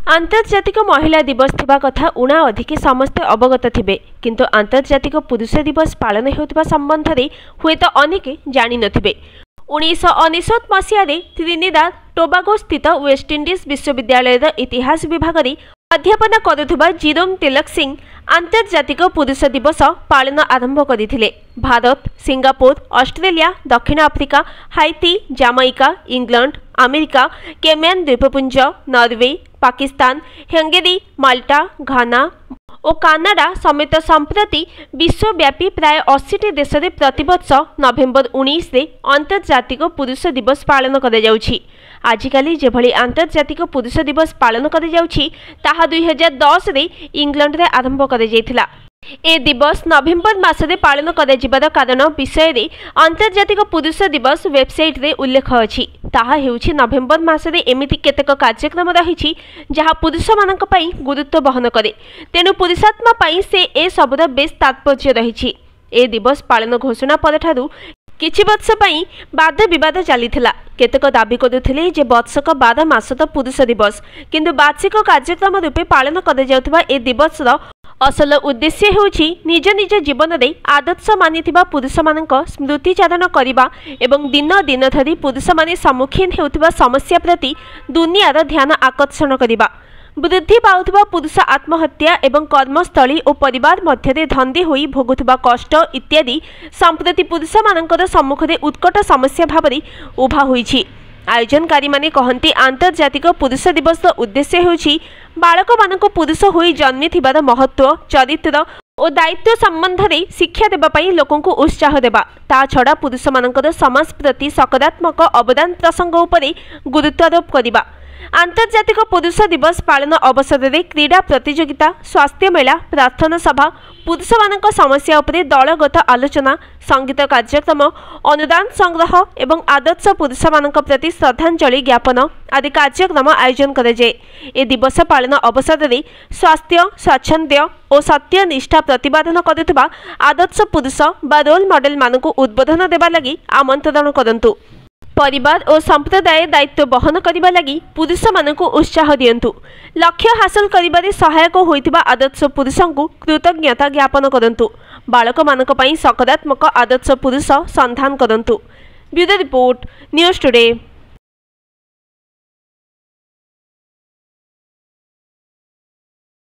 आंतर्जातिक महिला दिवस थिबा कथा उणा अधिक समस्ते अवगत थिबे किंतु आंतर्जातिक पुरुष दिवस पालन हेउथिबा संबंध रे हुएत अनेके जानि नथिबे। 1999 मसीह त्रिनिदाद टोबागो स्थित वेस्टइंडीज विश्वविद्यालय इतिहास विभाग रे अध्यापन करुथुबा जिरोम तिलक सिंह आंतर्जातिक पुरुष दिवस पालन आरंभ करथिले। भारत, सिंगापुर, ऑस्ट्रेलिया, दक्षिण Africa, Haiti, Jamaica, England, America, Cayman द्वीपपुंज, Norway, Pakistan, Hungary, Malta, Ghana और कनाडा समेत संप्रति विश्वव्यापी प्राय 80 देश में प्रतिवर्ष नवेम्बर 19 रे अंतर्जातिक पुरुष दिवस पालन करा जाउछि। आजिकाली जेभली अंतर्जातिक पुरुष दिवस पालन करा जाउछि ताहा 2010 रे इंग्लैंड रे आरंभ करा जायथिला। ए दिवस नवेम्बर मासरे पालन करा जिबार कारण विषय रे अंतर्जातिक पुरुष दिवस वेबसाइट रे उल्लेख अछि। ताहा हेउछि नवेम्बर मासरे एमिति केतेक कार्यक्रम रहिछि जहा पुरुष मानक पई गुरुत्व बहन करे, तेनु पुरुषात्मा पई से ए सबुर बेस तात्पर्य रहिछि। ए दिवस पालन घोषणा परठारु किछि वर्ष पई वाद विवाद चलीथिला। केतेक दाबी करुथिले जे वर्षक 12 मास तो पुरुष दिवस, किंतु वार्षिक कार्यक्रम रूपे पालन करा जाउथबा ए दिवसर असल उद्देश्य हेउछि निज निज जीवन में आदर्श मानिथिबा पुरुष मानक स्मृतिचारण करिबा एवं दिन दिन धरी पुरुष माने सम्मुखीन हेउथिबा समस्या प्रति दुनियार ध्यान आकर्षण करिबा। वृद्धि पाउथिबा पुरुष आत्महत्या एवं कर्मस्थली और परिवार मध्य धंदे होई भोगुथिबा कष्ट इत्यादि संप्रति पुरुष मानकर सम्मुखरे उत्कट समस्या भावरे उभा होईछि। आयोजनकारी माने कहंती आंतर्जातिक पुरुष दिवस उद्देश्य हेउछि बालक मानक पुरुष होई जन्मी थिबार महत्व, चरित्र और दायित्व संबंध में शिक्षा देबा पई लोकंकु उत्साह देबा, ता छड़ा पुरुष मानकर समाज प्रति सकारात्मक अवदान प्रसंग उपरे गुरुत्वारोप करिबा। आंतर्जातिक पुरुष दिवस पालन अवसर में क्रीड़ा प्रतियोगिता, स्वास्थ्य मेला, प्रार्थना सभा, पुरुष मानक समस्या उपरे दलगत आलोचना, संगीत कार्यक्रम, अनुदान संग्रह एवं आदर्श पुरुष मानक प्रति श्रद्धांजलि ज्ञापन आदि कार्यक्रम आयोजन करे जाए। ए दिवस पालन अवसर में स्वास्थ्य, स्वाच्छंद्य और सत्यनिष्ठा प्रतिपादन करुवा आदर्श पुरुष बा रोल मॉडल मानक उद्बोधन देवा लगी आमंत्रण करंतु। परिवार और संप्रदाय दायित्व बहन करने लगी पुरुष मानक उत्साह दियंतु। लक्ष्य हासिल करिबारे सहायक होइतिबा आदर्श पुरुषंकु कृतज्ञता ज्ञापन करंतु। बालक मानक पई सकारात्मक आदर्श पुरुष संधान करंतु। Bureau report, news today.